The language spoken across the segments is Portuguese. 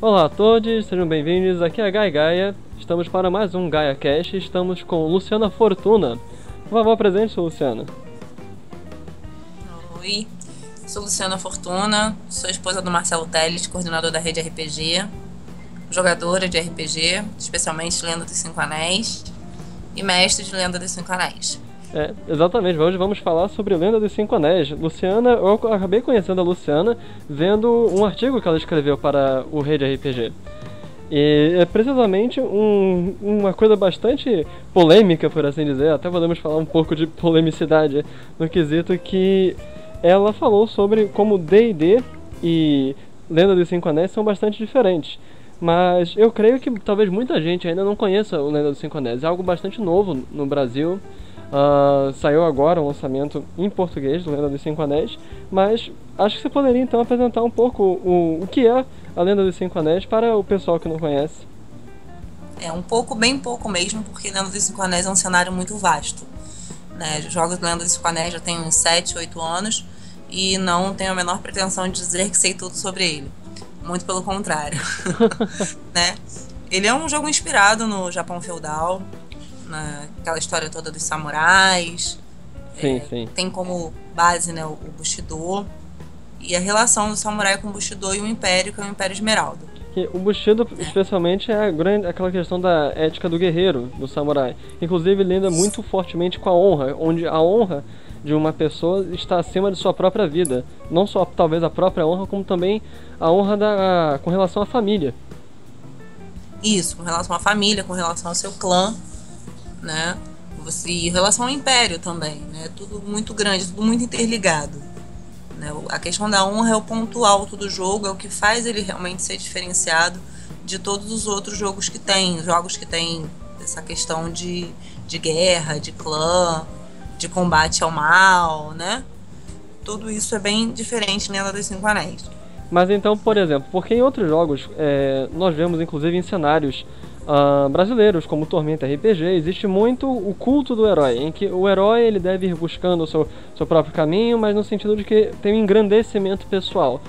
Olá a todos, sejam bem-vindos, aqui é a Gai Gaia, estamos para mais um Gaia Cast, estamos com Luciana Fortuna. Por favor, apresente-se, Luciana. Oi, sou Luciana Fortuna, sou esposa do Marcelo Teles, coordenador da rede RPG, jogadora de RPG, especialmente Lenda dos Cinco Anéis, e mestre de Lenda dos Cinco Anéis. Exatamente, hoje vamos falar sobre Lenda dos Cinco Anéis. Luciana, eu acabei conhecendo a Luciana vendo um artigo que ela escreveu para o Rede RPG. E é precisamente uma coisa bastante polêmica, por assim dizer, até podemos falar um pouco de polemicidade no quesito que ela falou sobre como D&D e Lenda dos Cinco Anéis são bastante diferentes. Mas eu creio que talvez muita gente ainda não conheça o Lenda dos Cinco Anéis, é algo bastante novo no Brasil. Saiu agora um lançamento em português do Lenda dos Cinco Anéis, mas acho que você poderia então apresentar um pouco o que é a Lenda dos Cinco Anéis para o pessoal que não conhece. Bem pouco mesmo, porque Lenda dos Cinco Anéis é um cenário muito vasto, né? Jogos de Lenda dos Cinco Anéis já tem uns 7, 8 anos e não tenho a menor pretensão de dizer que sei tudo sobre ele. Muito pelo contrário. Né? Ele é um jogo inspirado no Japão feudal, aquela história toda dos samurais. Sim. Tem como base, né, o Bushido e a relação do samurai com o Bushido e o Império, que é o Império Esmeralda. O Bushido, especialmente, é aquela questão da ética do guerreiro, do samurai. Inclusive, lida muito fortemente com a honra, onde a honra de uma pessoa está acima de sua própria vida. Não só, talvez, a própria honra, como também a honra com relação à família. Isso, com relação à família, com relação ao seu clã, né? Em relação ao Império também, né? Tudo muito grande, tudo muito interligado, né? A questão da honra é o ponto alto do jogo, é o que faz ele realmente ser diferenciado de todos os outros jogos que tem essa questão de guerra, de clã, de combate ao mal, né? Tudo isso é bem diferente em Lenda dos Cinco Anéis. Mas então, por exemplo, porque em outros jogos nós vemos inclusive em cenários brasileiros, como Tormenta RPG, existe muito o culto do herói, em que o herói ele deve ir buscando o seu próprio caminho, mas no sentido de que tem um engrandecimento pessoal.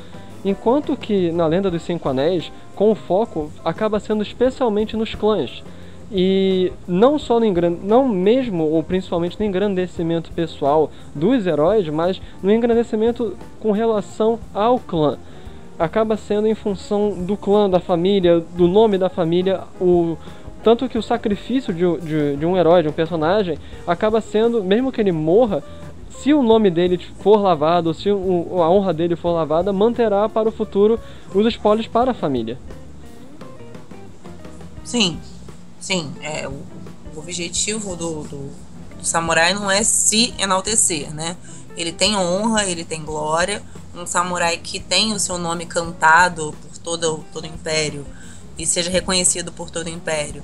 Enquanto que na Lenda dos Cinco Anéis, com o foco, acaba sendo especialmente nos clãs. E não só não mesmo ou principalmente no engrandecimento pessoal dos heróis, mas no engrandecimento com relação ao clã. Acaba sendo em função do clã, da família, do nome da família, tanto que o sacrifício de um herói, de um personagem, acaba sendo, mesmo que ele morra, se o nome dele for lavado, se a honra dele for lavada, manterá para o futuro os espólios para a família. Sim. O objetivo do samurai não é se enaltecer, né? Ele tem honra, ele tem glória. Um samurai que tem o seu nome cantado por todo o Império e seja reconhecido por todo o Império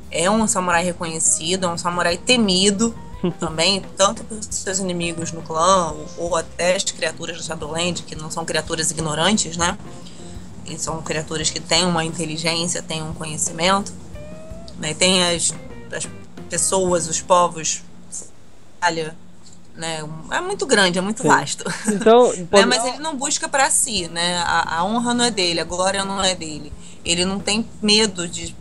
é um samurai reconhecido, é um samurai temido também, tanto por seus inimigos no clã ou até as criaturas do Shadowland, que não são criaturas ignorantes, né? E são criaturas que têm uma inteligência, têm um conhecimento, né? Tem as pessoas, os povos, né? É muito grande, é muito vasto. Então, Mas ele não busca para si, né? A honra não é dele, a glória não é dele. Ele não tem medo de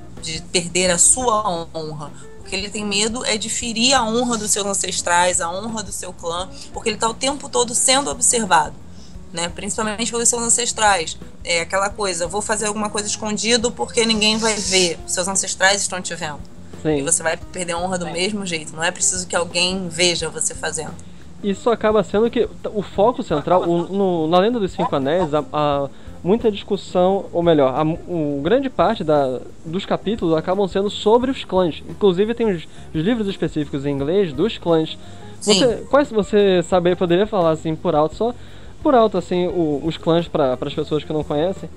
perder a sua honra. O que ele tem medo é de ferir a honra dos seus ancestrais, a honra do seu clã, porque ele está o tempo todo sendo observado, né? Principalmente pelos seus ancestrais. É aquela coisa, vou fazer alguma coisa escondido porque ninguém vai ver, seus ancestrais estão te vendo. Sim. E você vai perder a honra do mesmo jeito, não é preciso que alguém veja você fazendo. Isso acaba sendo que o foco central, na Lenda dos Cinco Anéis, há muita discussão, ou melhor, grande parte dos capítulos acabam sendo sobre os clãs. Inclusive tem os livros específicos em inglês dos clãs. Quais você poderia falar assim por alto, só por alto assim, os clãs para as pessoas que não conhecem?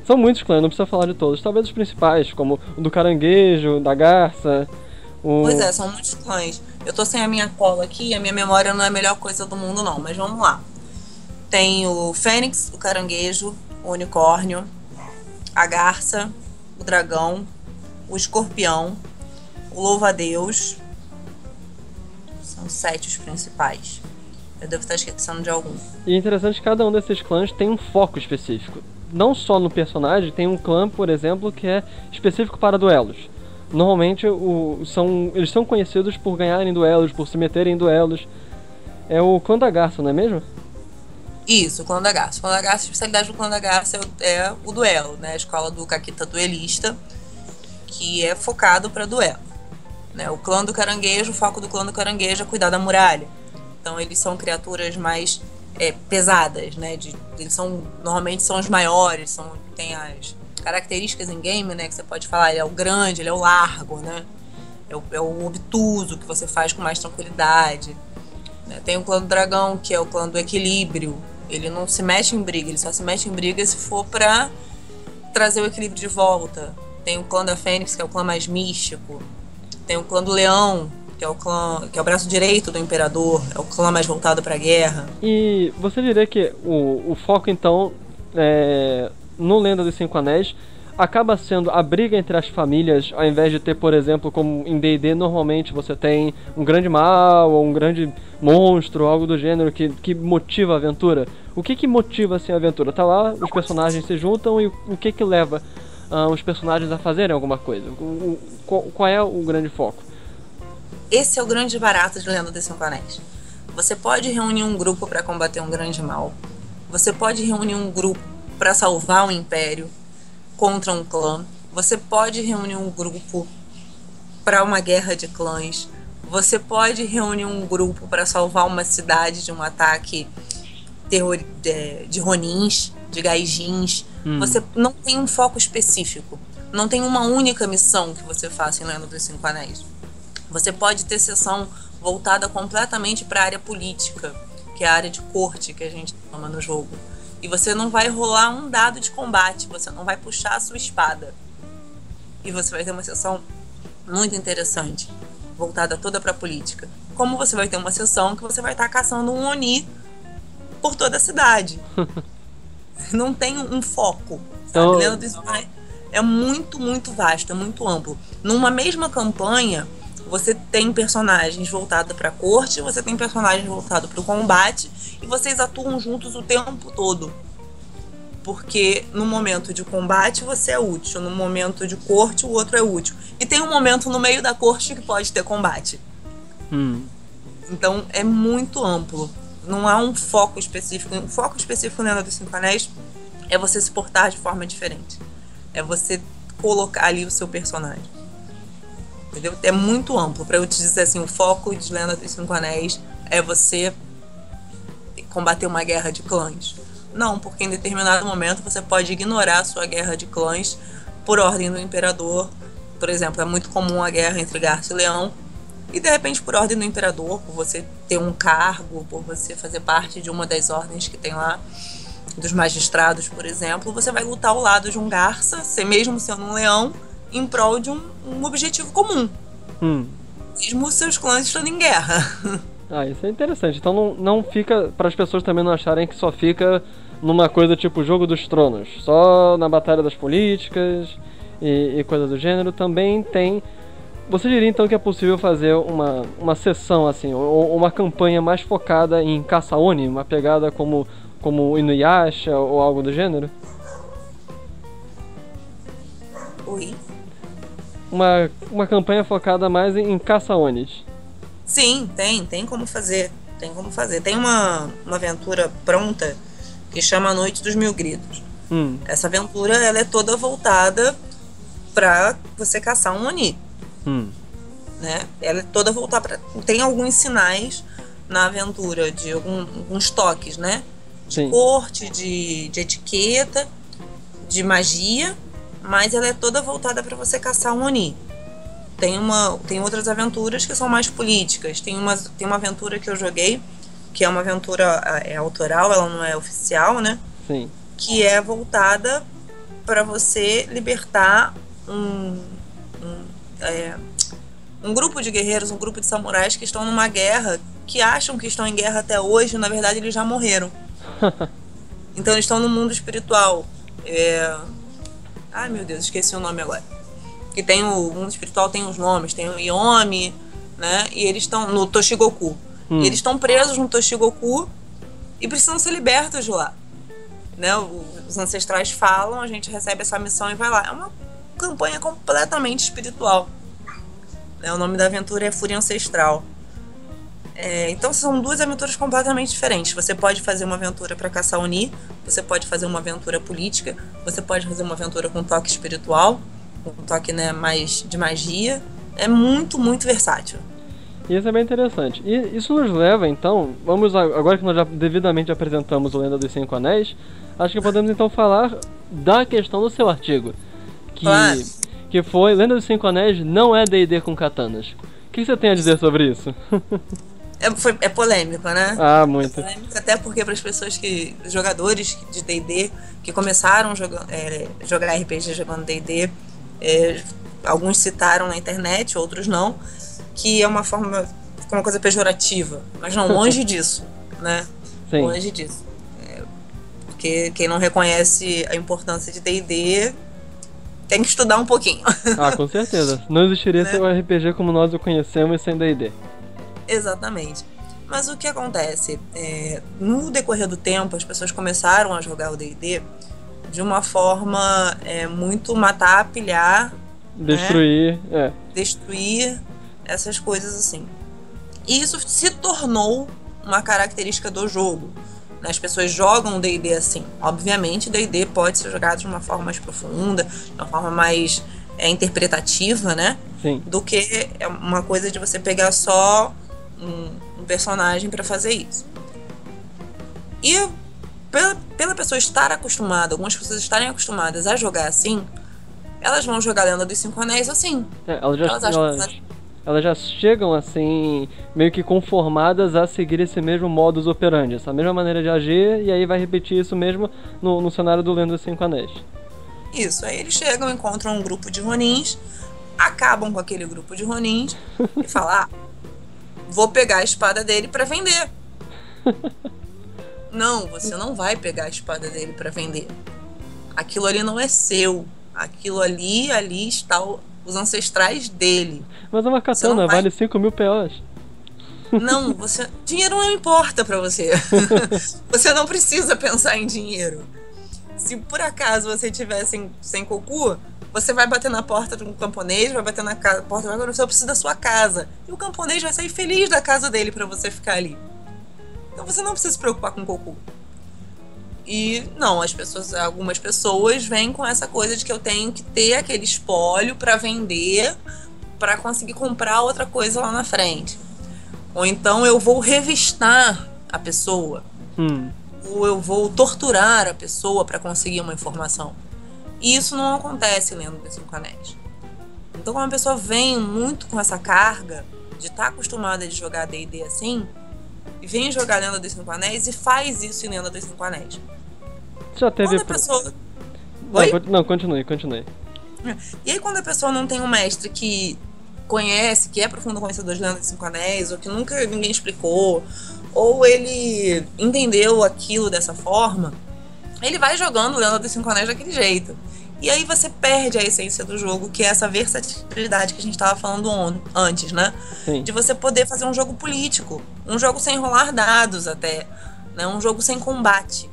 São muitos clãs, não precisa falar de todos. Talvez os principais, como o do caranguejo, da garça. Pois é, são muitos clãs. Eu tô sem a minha cola aqui, a minha memória não é a melhor coisa do mundo não, mas vamos lá. Tem o fênix, o caranguejo, o unicórnio, a garça, o dragão, o escorpião, o louva-a-Deus. São 7 os principais. Eu devo estar esquecendo de algum. E é interessante que cada um desses clãs tem um foco específico. não só no personagem, tem um clã, por exemplo, que é específico para duelos. Normalmente eles são conhecidos por ganharem duelos, por se meterem em duelos. É o clã da garça, não é mesmo? Isso, o clã da garça. O clã da garça, a especialidade do clã da garça é o duelo, né? A escola do Kakita duelista, que é focado para duelo. Né? O clã do caranguejo, o foco do clã do caranguejo é cuidar da muralha. Então eles são criaturas mais pesadas, né? Eles normalmente são os maiores, tem as características em game, né? Que você pode falar, ele é o grande, ele é o largo, né? É o obtuso, que você faz com mais tranquilidade. Né? Tem o clã do dragão, que é o clã do equilíbrio. Ele não se mete em briga, ele só se mete em briga se for pra trazer o equilíbrio de volta. Tem o clã da Fênix, que é o clã mais místico. Tem o clã do leão, que é o braço direito do imperador, é o clã mais voltado pra guerra. E você diria que o foco, então, no Lenda dos Cinco Anéis, acaba sendo a briga entre as famílias, ao invés de ter, por exemplo, como em D&D, normalmente você tem um grande mal, ou um grande monstro, algo do gênero que motiva a aventura. O que motiva, assim, a aventura? Tá lá, os personagens se juntam, e o que leva os personagens a fazerem alguma coisa? Qual é o grande foco? Esse é o grande barato de Lenda dos Cinco Anéis. Você pode reunir um grupo para combater um grande mal. Você pode reunir um grupo para salvar um império contra um clã. Você pode reunir um grupo para uma guerra de clãs. Você pode reunir um grupo para salvar uma cidade de um ataque de ronins, de gaijins. Você não tem um foco específico. Não tem uma única missão que você faça em Lenda dos Cinco Anéis. Você pode ter sessão voltada completamente para a área política, que é a área de corte que a gente chama no jogo. E você não vai rolar um dado de combate, você não vai puxar a sua espada. E você vai ter uma sessão muito interessante, voltada toda para a política. Como você vai ter uma sessão que você vai estar caçando um Oni por toda a cidade. Não tem um foco, sabe? Lenda dos Cinco Anéis é muito, muito vasto, é muito amplo. Numa mesma campanha, você tem personagens voltados para a corte, você tem personagens voltados para o combate, e vocês atuam juntos o tempo todo. Porque no momento de combate você é útil, no momento de corte o outro é útil. E tem um momento no meio da corte que pode ter combate. Então é muito amplo. Não há um foco específico. Um foco específico na Lenda dos Cinco Anéis é você se portar de forma diferente. É você colocar ali o seu personagem. Entendeu? É muito amplo. Para eu te dizer assim, o foco de Lenda dos Cinco Anéis é você combater uma guerra de clãs. Não, porque em determinado momento você pode ignorar a sua guerra de clãs por ordem do imperador. Por exemplo, é muito comum a guerra entre garça e leão. E de repente, por ordem do imperador, por você ter um cargo, por você fazer parte de uma das ordens que tem lá, dos magistrados, por exemplo, você vai lutar ao lado de um garça, mesmo sendo um leão, em prol de um objetivo comum. Mesmo os seus clãs estando em guerra. Isso é interessante. Então não fica, para as pessoas também não acharem que só fica numa coisa tipo Jogo dos Tronos, só na batalha das políticas e coisa do gênero. Também tem... Você diria então que é possível fazer uma sessão assim, ou uma campanha mais focada em caça-oni, uma pegada como Inuyasha ou algo do gênero? Oi? Uma campanha focada mais em caça-onis. Sim, tem como fazer. Tem uma aventura pronta que chama A Noite dos Mil Gritos. Essa aventura ela é toda voltada pra você caçar um Oni. Né? Ela é toda voltada pra... Tem alguns sinais na aventura de alguns toques, né? De corte, de etiqueta, de magia, mas ela é toda voltada para você caçar um Oni. Tem outras aventuras que são mais políticas. Tem uma aventura que eu joguei, que é uma aventura autoral, ela não é oficial, né? Sim. Que é voltada para você libertar um grupo de guerreiros, um grupo de samurais que estão numa guerra, que acham que estão em guerra até hoje, na verdade eles já morreram. Então eles estão no mundo espiritual. Ai meu Deus, esqueci o nome agora. Que tem o mundo espiritual, tem os nomes, tem o Yomi, né? E eles estão no Toshigoku. E eles estão presos no Toshigoku e precisam ser libertos de lá, né? Os ancestrais falam, a gente recebe essa missão e vai lá. É uma campanha completamente espiritual. O nome da aventura é Fúria Ancestral. Então são duas aventuras completamente diferentes. Você pode fazer uma aventura para caçar Oni, você pode fazer uma aventura política, você pode fazer uma aventura com toque espiritual, com toque, né, mais de magia. É muito, muito versátil. Isso é bem interessante. E isso nos leva, então, agora que nós já devidamente apresentamos o Lenda dos Cinco Anéis, acho que podemos então falar da questão do seu artigo. Claro. Que foi Lenda dos Cinco Anéis não é D&D com katanas. O que você tem a dizer sobre isso? É polêmico, né? Ah, muito. É polêmico, até porque para as pessoas jogadores de D&D que começaram jogar RPG jogando D&D, alguns citaram na internet, outros não, que é uma coisa pejorativa. Mas não, longe disso, né? Sim. Longe disso. Porque quem não reconhece a importância de D&D tem que estudar um pouquinho. Ah, com certeza. Não existiria Né? o RPG como nós o conhecemos sem D&D. Exatamente. Mas o que acontece? No decorrer do tempo, as pessoas começaram a jogar o D&D de uma forma muito matar, pilhar, Destruir, né? Destruir, essas coisas assim. E isso se tornou uma característica do jogo. As pessoas jogam o D&D assim. Obviamente, o D&D pode ser jogado de uma forma mais profunda, de uma forma mais interpretativa, né? Sim. Do que uma coisa de você pegar só um personagem para fazer isso. E pela pessoa estar acostumada, algumas pessoas estarem acostumadas a jogar assim, elas vão jogar Lenda dos Cinco Anéis assim. Elas já chegam assim, meio que conformadas a seguir esse mesmo modus operandi, essa mesma maneira de agir, e aí vai repetir isso mesmo no cenário do Lenda dos Cinco Anéis. Isso, aí eles chegam, encontram um grupo de Ronins, acabam com aquele grupo de Ronins e falam, vou pegar a espada dele pra vender. Não, você não vai pegar a espada dele pra vender. Aquilo ali não é seu. Aquilo ali está os ancestrais dele. Mas é uma katana, vale 5.000 POs. Não, dinheiro não importa pra você. Você não precisa pensar em dinheiro. Se por acaso você estiver sem cocu, você vai bater na porta de um camponês, vai bater na porta, você precisa da sua casa. E o camponês vai sair feliz da casa dele pra você ficar ali. Então você não precisa se preocupar com cocu. E não, algumas pessoas vêm com essa coisa de que eu tenho que ter aquele espólio para vender, para conseguir comprar outra coisa lá na frente. Ou então eu vou revistar a pessoa, ou eu vou torturar a pessoa para conseguir uma informação. E isso não acontece lendo dos Cinco Anéis. Então, quando a pessoa vem muito com essa carga de estar acostumada a jogar D&D assim, e vem jogar Lenda dos Cinco Anéis e faz isso em Lenda dos Cinco Anéis. Já teve... Quando a pessoa... Não, continue. E aí quando a pessoa não tem um mestre que conhece, que é profundo conhecedor de Lenda dos Cinco Anéis, ou que nunca ninguém explicou, ou ele entendeu aquilo dessa forma, ele vai jogando Lenda dos Cinco Anéis daquele jeito. E aí você perde a essência do jogo, que é essa versatilidade que a gente estava falando antes, né? Sim. De você poder fazer um jogo político, um jogo sem rolar dados até, né? Um jogo sem combate.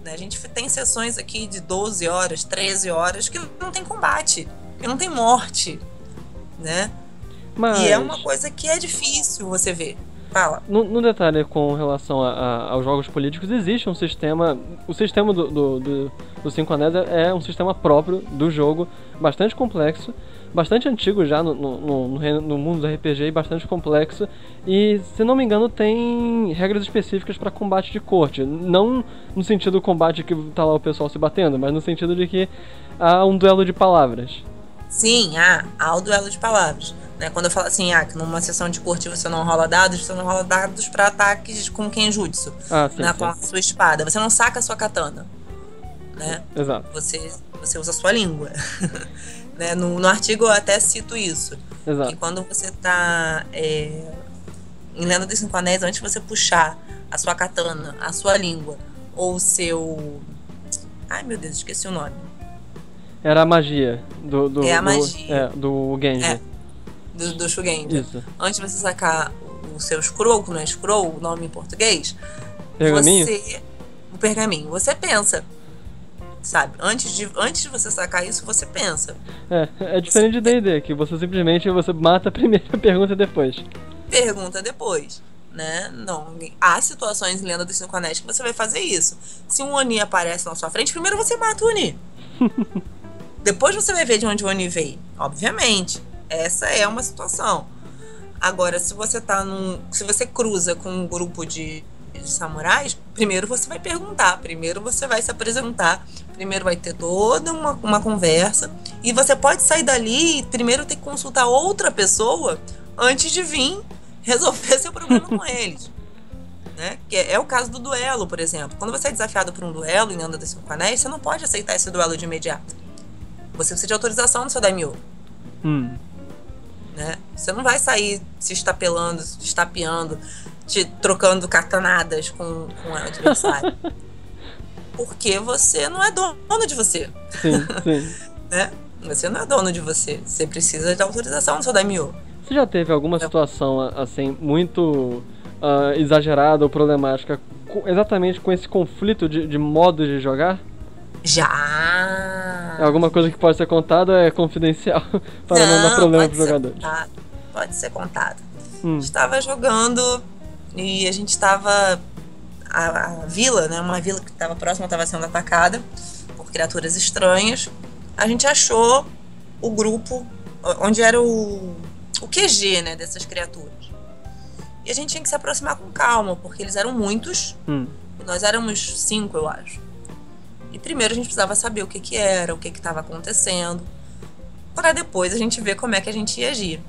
Né? A gente tem sessões aqui de 12 horas, 13 horas, que não tem combate, que não tem morte, né? Mas... E é uma coisa que é difícil você ver. Fala. No detalhe com relação aos jogos políticos, existe um sistema... O sistema do Cinco Anéis é um sistema próprio do jogo, bastante complexo, bastante antigo já no mundo do RPG, bastante complexo. E, se não me engano, tem regras específicas para combate de corte. Não no sentido do combate que tá lá o pessoal se batendo, mas no sentido de que há um duelo de palavras. Sim, há o duelo de palavras. Né? Quando eu falo assim, que numa sessão de corte você não rola dados para ataques com Kenjutsu, Sim, né? Com a sua espada. Você não saca a sua katana. Né? Exato. Você usa a sua língua. Né? No artigo eu até cito isso. Exato. Que quando você tá em Lenda dos Cinco Anéis, antes de você puxar a sua katana, a sua língua, ou o seu... Ai, meu Deus, esqueci o nome. Era a magia a magia. Do Genji. Do Shugenji. Isso. Antes de você sacar o seu scroll, que não é scroll, o nome em português, Pergaminho? o pergaminho. Você pensa, sabe? Antes de você sacar isso, você pensa. É diferente de D&D, que você simplesmente mata a primeira pergunta depois. Pergunta depois, né? Não, há situações em Lenda dos Cinco Anéis que você vai fazer isso. Se um Oni aparece na sua frente, primeiro você mata o Oni. Depois você vai ver de onde o Oni veio. Obviamente, essa é uma situação. Agora, se você cruza com um grupo de samurais, primeiro você vai perguntar, primeiro você vai se apresentar, primeiro vai ter toda uma conversa, e você pode sair dali e primeiro ter que consultar outra pessoa antes de vir resolver seu problema com eles. Né? Que é o caso do duelo, por exemplo. Quando você é desafiado por um duelo em Lenda dos Cinco Anéis, você não pode aceitar esse duelo de imediato. Você precisa de autorização do seu daimyo. Né? Você não vai sair se estapeando, trocando katanadas com o adversário. Porque você não é dono de você. Sim. Né? Você não é dono de você. Você precisa de autorização do seu daimyo. Você já teve alguma situação, assim, muito exagerada ou problemática exatamente com esse conflito de modos de jogar? Já! Alguma coisa que pode ser contada é confidencial para não dar problema para os jogadores. Pode ser contado. A gente estava jogando e a gente estava... A vila, né, uma vila que estava próxima, estava sendo atacada por criaturas estranhas. A gente achou o grupo onde era o QG, né, dessas criaturas. E a gente tinha que se aproximar com calma, porque eles eram muitos. E nós éramos 5, eu acho. E primeiro a gente precisava saber o que era, o que estava acontecendo, para depois a gente ver como é que a gente ia agir.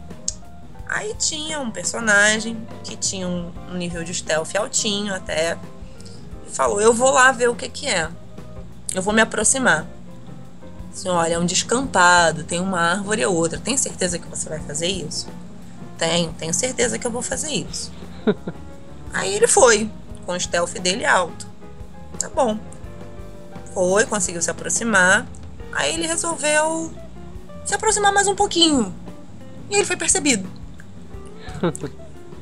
Aí tinha um personagem que tinha um nível de stealth altinho até, e falou, eu vou lá ver o que é. Eu vou me aproximar. Assim, olha, é um descampado, tem uma árvore e outra. Tem certeza que você vai fazer isso? Tenho certeza que eu vou fazer isso. Aí ele foi, com o stealth dele alto. Tá bom. Conseguiu se aproximar. Aí ele resolveu se aproximar mais um pouquinho. E ele foi percebido.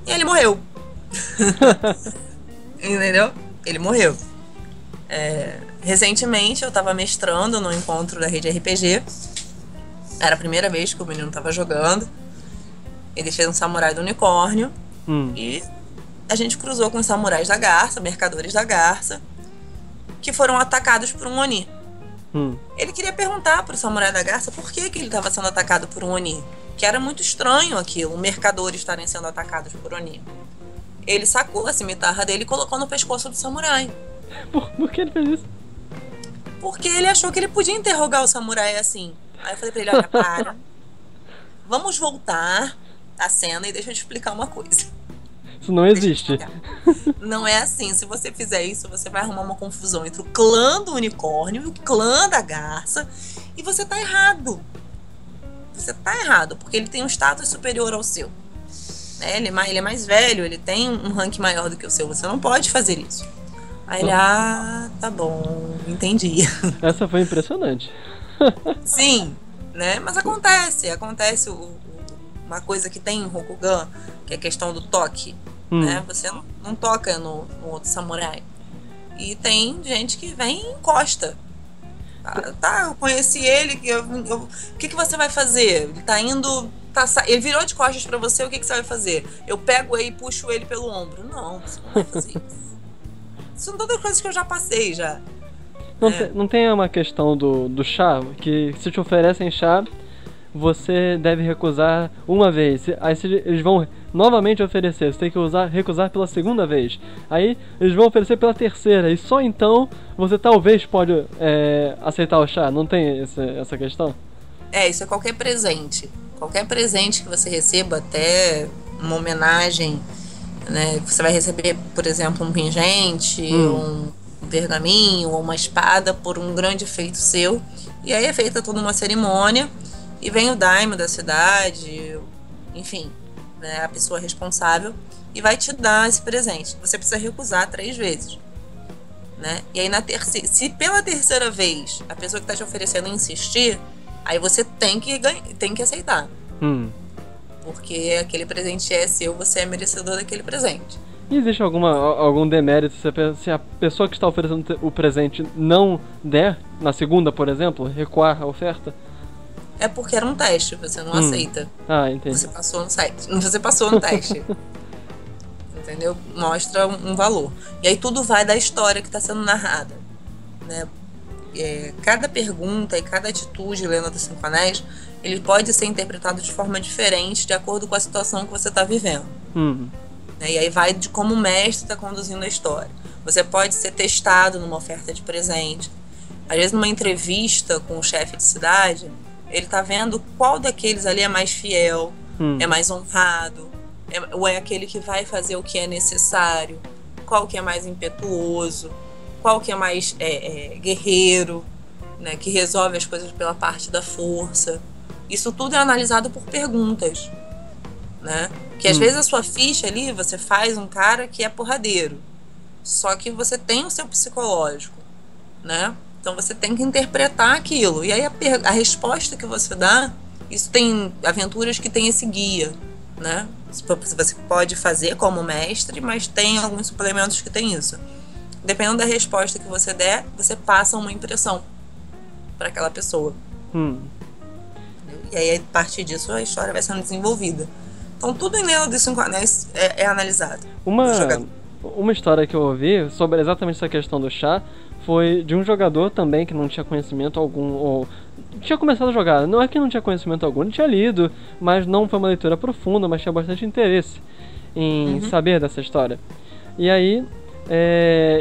E ele morreu. Entendeu? Ele morreu. Recentemente eu tava mestrando no encontro da rede RPG. Era a primeira vez que o menino tava jogando. Ele fez um samurai do unicórnio. E a gente cruzou com os samurais da garça, mercadores da garça, que foram atacados por um Oni. Ele queria perguntar pro samurai da garça por que ele estava sendo atacado por um Oni. Que era muito estranho aquilo, mercadores estarem sendo atacados por Oni. Ele sacou a cimitarra dele e colocou no pescoço do samurai. Por que ele fez isso? Porque ele achou que ele podia interrogar o samurai assim. Aí eu falei pra ele, olha, para. Vamos voltar à cena e deixa eu te explicar uma coisa. Isso não existe. Não é assim. Se você fizer isso, você vai arrumar uma confusão entre o clã do unicórnio e o clã da garça. E você tá errado. Você tá errado, porque ele tem um status superior ao seu. Ele é mais velho, ele tem um rank maior do que o seu. Você não pode fazer isso. Aí ele, tá bom, entendi. Essa foi impressionante. Sim, né? Mas acontece uma coisa que tem em Rokugan, que é a questão do toque. Né? Você não toca no outro samurai. E tem gente que vem e encosta. Tá, eu conheci ele, o que você vai fazer? Ele tá indo... ele virou de costas pra você, o que você vai fazer? Eu pego ele e puxo ele pelo ombro. Não, você não vai fazer isso. São todas coisas que eu já passei, já. Não tem uma questão do chá, que se te oferecem chá, você deve recusar uma vez. Aí eles vão novamente oferecer, você tem que recusar pela segunda vez. Aí eles vão oferecer pela terceira, e só então você talvez pode aceitar o chá. Não tem essa questão? Isso é qualquer presente. Qualquer presente que você receba, até uma homenagem, né? Você vai receber, por exemplo, um pingente, um pergaminho ou uma espada por um grande feito seu. E aí é feita toda uma cerimônia e vem o daimyo da cidade, enfim, né, a pessoa responsável, e vai te dar esse presente. Você precisa recusar 3 vezes. Né? E aí se pela terceira vez a pessoa que está te oferecendo insistir, aí você tem que aceitar. Porque aquele presente é seu, você é merecedor daquele presente. E existe algum demérito se a pessoa que está oferecendo o presente não der, na segunda, por exemplo, recuar a oferta? É porque era um teste, você não aceita. Ah, entendi. Você passou no site, você passou no teste. Entendeu? Mostra um valor. E aí tudo vai da história que está sendo narrada, né? Cada pergunta e cada atitude lendo dos Cinco Anéis, ele pode ser interpretado de forma diferente de acordo com a situação que você está vivendo. E aí vai de como o mestre está conduzindo a história. Você pode ser testado numa oferta de presente. Às vezes, numa entrevista com o chefe de cidade, ele está vendo qual daqueles ali é mais fiel, é mais honrado, ou é aquele que vai fazer o que é necessário, qual que é mais impetuoso, qual que é mais guerreiro, né, que resolve as coisas pela parte da força. Isso tudo é analisado por perguntas, né? Que às vezes a sua ficha ali, você faz um cara que é porradeiro, só que você tem o seu psicológico, né? Então você tem que interpretar aquilo. E aí a resposta que você dá, isso tem aventuras que tem esse guia, né? Você pode fazer como mestre, mas tem alguns suplementos que tem isso. Dependendo da resposta que você der, você passa uma impressão para aquela pessoa. E aí, a partir disso, a história vai sendo desenvolvida. Então, tudo em Lenda dos Cinco Anéis é analisado. Uma história que eu ouvi sobre exatamente essa questão do chá foi de um jogador também que não tinha conhecimento algum, ou tinha começado a jogar. Não é que não tinha conhecimento algum, ele tinha lido, mas não foi uma leitura profunda, mas tinha bastante interesse em saber dessa história. E aí,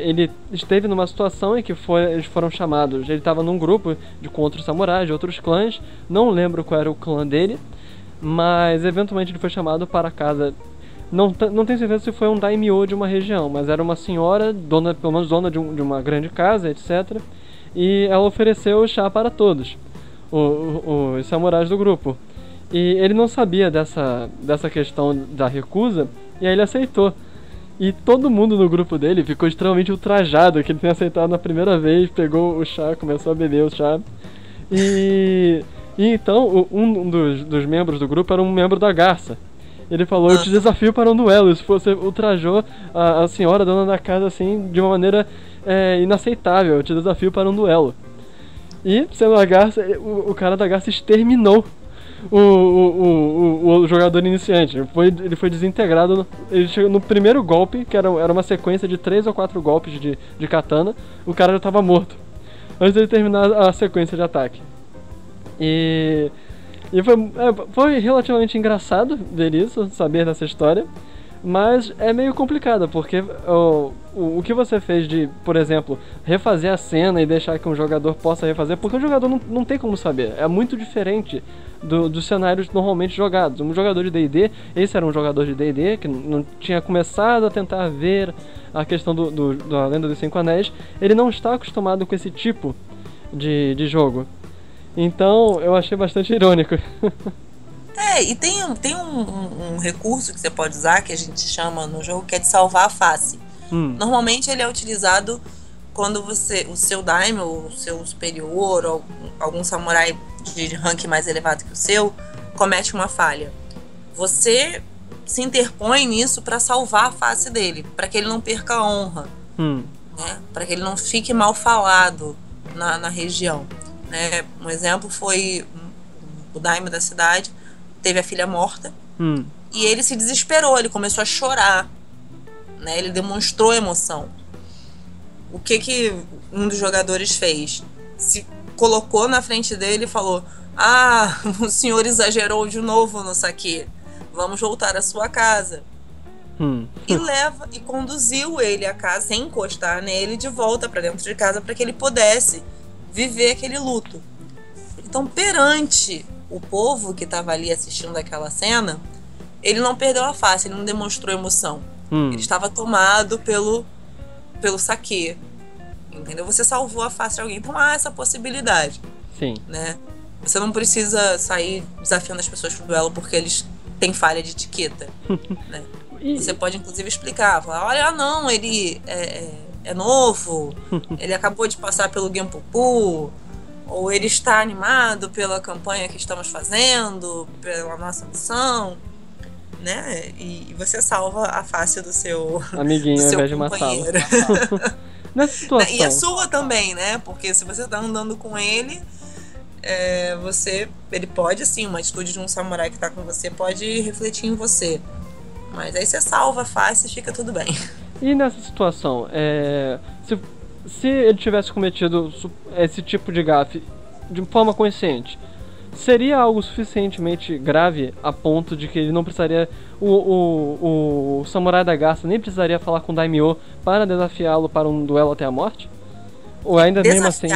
ele esteve numa situação em que eles foram chamados. Ele estava num grupo com outros samurais, de outros clãs. Não lembro qual era o clã dele, mas eventualmente ele foi chamado para a casa. Não tenho certeza se foi um daimyo de uma região, mas era uma senhora, pelo menos dona de uma grande casa, etc. E ela ofereceu o chá para todos, os samurais do grupo. E ele não sabia dessa questão da recusa, e aí ele aceitou. E todo mundo no grupo dele ficou extremamente ultrajado que ele tinha aceitado na primeira vez, pegou o chá, começou a beber o chá. E então, um dos membros do grupo era um membro da Garça. Ele falou, eu te desafio para um duelo. Isso você ultrajou a senhora, dona da casa, assim, de uma maneira inaceitável. Eu te desafio para um duelo. E, sendo a Garça, o cara da Garça exterminou o jogador iniciante. Ele foi desintegrado. Ele chegou no primeiro golpe, que era uma sequência de 3 ou 4 golpes de katana. O cara já estava morto antes de ele terminar a sequência de ataque. E foi relativamente engraçado ver isso, saber dessa história, mas é meio complicado, porque o que você fez de, por exemplo, refazer a cena e deixar que um jogador possa refazer, porque o jogador não tem como saber, é muito diferente dos cenários normalmente jogados. Um jogador de D&D, esse era um jogador de D&D que não tinha começado a tentar ver a questão da Lenda dos Cinco Anéis, ele não está acostumado com esse tipo de jogo. Então, eu achei bastante irônico. E tem um recurso que você pode usar, que a gente chama no jogo, que é de salvar a face. Normalmente ele é utilizado quando o seu daimyo, o seu superior, ou algum samurai de rank mais elevado que o seu, comete uma falha. Você se interpõe nisso para salvar a face dele, para que ele não perca a honra, né? Para que ele não fique mal falado na região. Né? Um exemplo foi o daimyo da cidade teve a filha morta e ele se desesperou, ele começou a chorar, né? Ele demonstrou emoção. O que um dos jogadores fez? Se colocou na frente dele e falou: o senhor exagerou de novo no saque, vamos voltar à sua casa. E conduziu ele à casa sem encostar nele, de volta para dentro de casa, para que ele pudesse viver aquele luto. Então, perante o povo que estava ali assistindo aquela cena, ele não perdeu a face, ele não demonstrou emoção. Ele estava tomado pelo saque, entendeu? Você salvou a face de alguém. Então há essa possibilidade. Sim. Né? Você não precisa sair desafiando as pessoas pro duelo porque eles têm falha de etiqueta. Né? Você pode inclusive explicar, falar: olha, não, ele é novo, ele acabou de passar pelo Genpoku, ou ele está animado pela campanha que estamos fazendo, pela nossa missão. né? E você salva a face do seu amiguinho, do ao seu invés de matá-lo. companheiro. Nessa situação. E a sua também, né? Porque se você tá andando com ele, ele pode, assim, uma atitude de um samurai que tá com você pode refletir em você. Mas aí você salva a face e fica tudo bem. E nessa situação, se ele tivesse cometido esse tipo de gafe de forma consciente, seria algo suficientemente grave a ponto de que ele não precisaria. O samurai da garça nem precisaria falar com o Daimyo para desafiá-lo para um duelo até a morte? Ou ainda mesmo assim.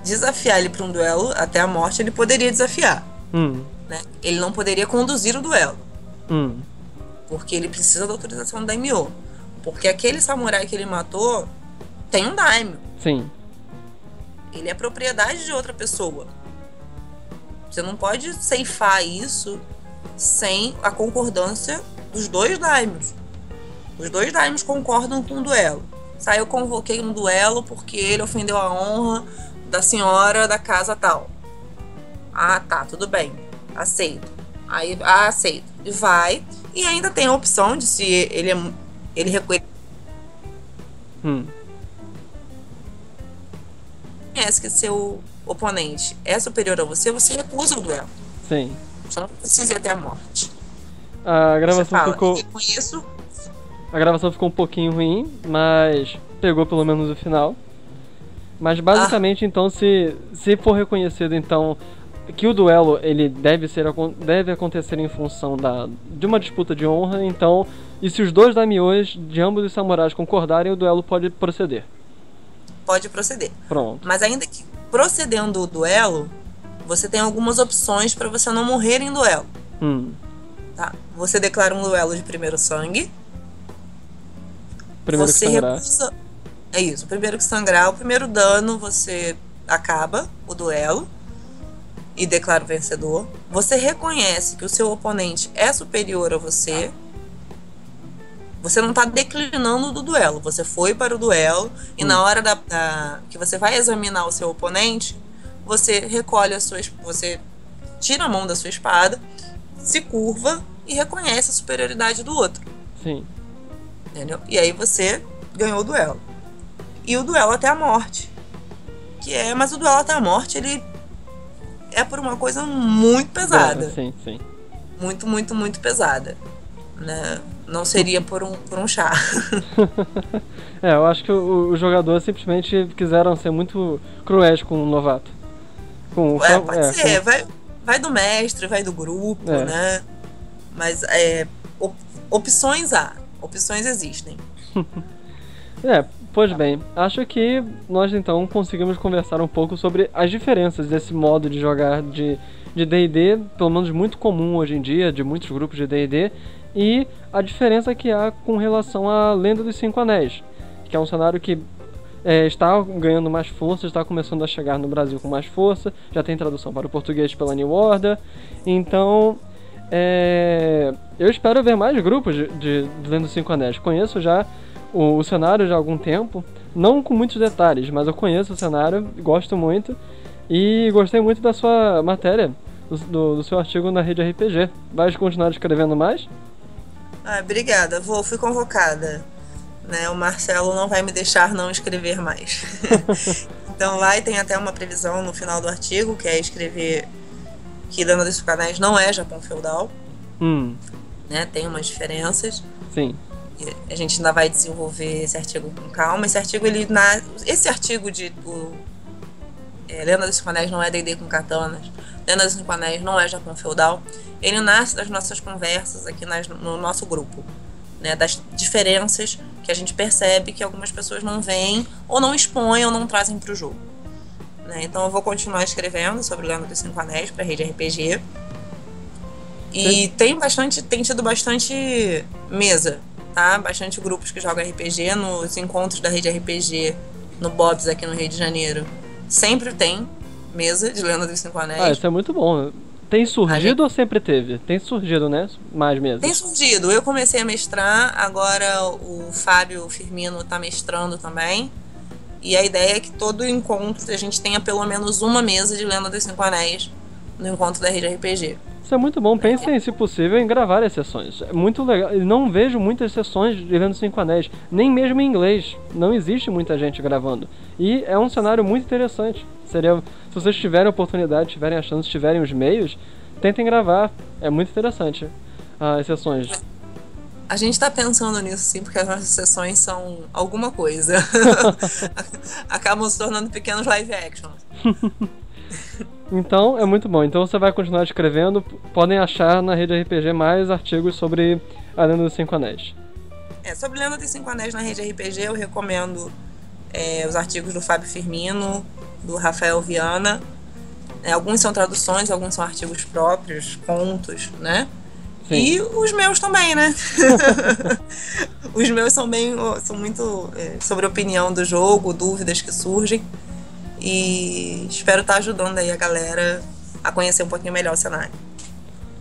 Desafiar ele para um duelo até a morte, ele poderia desafiar. Né? Ele não poderia conduzir o duelo. Porque ele precisa da autorização do Daimyo. Porque aquele samurai que ele matou tem um daimyo. Sim. Ele é propriedade de outra pessoa. Você não pode ceifar isso sem a concordância dos dois daimyos. Os dois daimyos concordam com o duelo. Eu convoquei um duelo porque ele ofendeu a honra da senhora da casa tal. Ah, tá, tudo bem. Aceito. Aí, aceito. E vai. E ainda tem a opção de, se ele reconhece que seu oponente é superior a você, você recusa o duelo. Sim. Você não precisa ir até a morte. A gravação ficou. Com isso. A gravação ficou um pouquinho ruim, mas pegou pelo menos o final. Mas basicamente, então, se for reconhecido, então, que o duelo ele deve acontecer em função de uma disputa de honra, então, e se os dois daimyos de ambos os samurais concordarem, o duelo pode proceder. Pode proceder. Pronto. Mas ainda que procedendo o duelo, você tem algumas opções para você não morrer em duelo. Tá? Você declara um duelo de primeiro sangue. Primeiro você recusa. É isso, o primeiro que sangrar, o primeiro dano, você acaba o duelo e declara o vencedor. Você reconhece que o seu oponente é superior a você. Você não está declinando do duelo. Você foi para o duelo e na hora que você vai examinar o seu oponente, você recolhe você tira a mão da sua espada, se curva e reconhece a superioridade do outro. Sim. Entendeu? E aí você ganhou o duelo. E o duelo até a morte. Mas o duelo até a morte, ele é por uma coisa muito pesada. Sim, sim. Muito, muito, muito pesada. Né? Não seria por um chá. Eu acho que os jogadores simplesmente quiseram ser muito cruéis com o novato. Pode ser. Vai do mestre, vai do grupo, né? Mas opções há. Opções existem. Pois bem, acho que nós então conseguimos conversar um pouco sobre as diferenças desse modo de jogar de D&D, pelo menos muito comum hoje em dia, de muitos grupos de D&D, e a diferença que há com relação à Lenda dos Cinco Anéis, que é um cenário que está ganhando mais força, está começando a chegar no Brasil com mais força, já tem tradução para o português pela New Order, então eu espero ver mais grupos de Lenda dos Cinco Anéis. Conheço já o cenário já há algum tempo, não com muitos detalhes, mas eu conheço o cenário, gosto muito e gostei muito da sua matéria, do seu artigo na Rede RPG. Vai continuar escrevendo mais? Obrigada, fui convocada, né? O Marcelo não vai me deixar não escrever mais. Então tem até uma previsão no final do artigo, que é escrever que Lenda dos Cinco Anéis não é Japão feudal, né? Tem umas diferenças. Sim. A gente ainda vai desenvolver esse artigo com calma. Esse artigo de Lenda dos Cinco Anéis não é D&D com katanas, Lenda dos Cinco Anéis não é Japão feudal. Ele nasce das nossas conversas aqui no nosso grupo, né, das diferenças que a gente percebe que algumas pessoas não veem, ou não expõem, ou não trazem para o jogo, né? Então eu vou continuar escrevendo sobre Lenda dos Cinco Anéis para a Rede RPG. E tem tido bastante mesa, tá? Bastante grupos que jogam RPG nos encontros da Rede RPG, no Bob's aqui no Rio de Janeiro. Sempre tem mesa de Lenda dos Cinco Anéis. Isso é muito bom. Tem surgido ou sempre teve? Tem surgido, né? Mais mesas. Tem surgido. Eu comecei a mestrar, agora o Fábio Firmino tá mestrando também. E a ideia é que todo encontro a gente tenha pelo menos uma mesa de Lenda dos Cinco Anéis no encontro da Rede RPG. Isso é muito bom. Pensem, se possível, em gravar as sessões. É muito legal. Eu não vejo muitas sessões de Lenda dos Cinco Anéis, nem mesmo em inglês. Não existe muita gente gravando. E é um cenário muito interessante. Seria, se vocês tiverem a oportunidade, tiverem a chance, tiverem os meios, tentem gravar. É muito interessante as sessões. A gente tá pensando nisso, sim, porque as nossas sessões são alguma coisa. Acabam se tornando pequenos live actions. Então, é muito bom. Então você vai continuar escrevendo. Podem achar na Rede RPG mais artigos sobre a Lenda dos Cinco Anéis. Sobre Lenda dos Cinco Anéis na Rede RPG, eu recomendo os artigos do Fábio Firmino, do Rafael Viana. Alguns são traduções, alguns são artigos próprios, contos, né? Sim. E os meus também, né? Os meus são muito sobre a opinião do jogo, dúvidas que surgem. E espero estar ajudando aí a galera a conhecer um pouquinho melhor o cenário.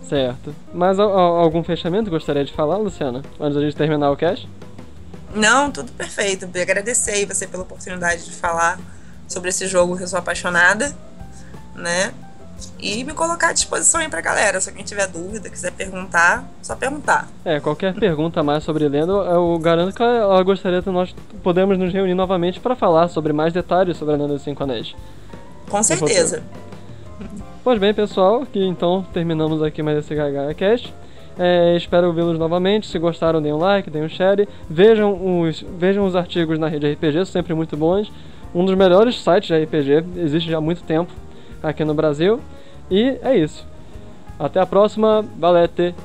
Certo. Mas algum fechamento gostaria de falar, Luciana? Antes da gente terminar o cast? Não, tudo perfeito. Agradecer aí você pela oportunidade de falar sobre esse jogo que eu sou apaixonada, né? E me colocar à disposição aí pra galera. Se alguém tiver dúvida, quiser perguntar, só perguntar. Qualquer pergunta mais sobre Lenda, eu garanto que ela gostaria que nós podemos nos reunir novamente para falar sobre mais detalhes sobre a Lenda dos Cinco Anéis. Com certeza. Pois bem, pessoal, que então terminamos aqui mais esse GagaCast. Espero vê-los novamente. Se gostaram, deem um like, deem um share. Vejam os artigos na Rede RPG, sempre muito bons. Um dos melhores sites de RPG, existe já há muito tempo aqui no Brasil. E é isso. Até a próxima. Valete!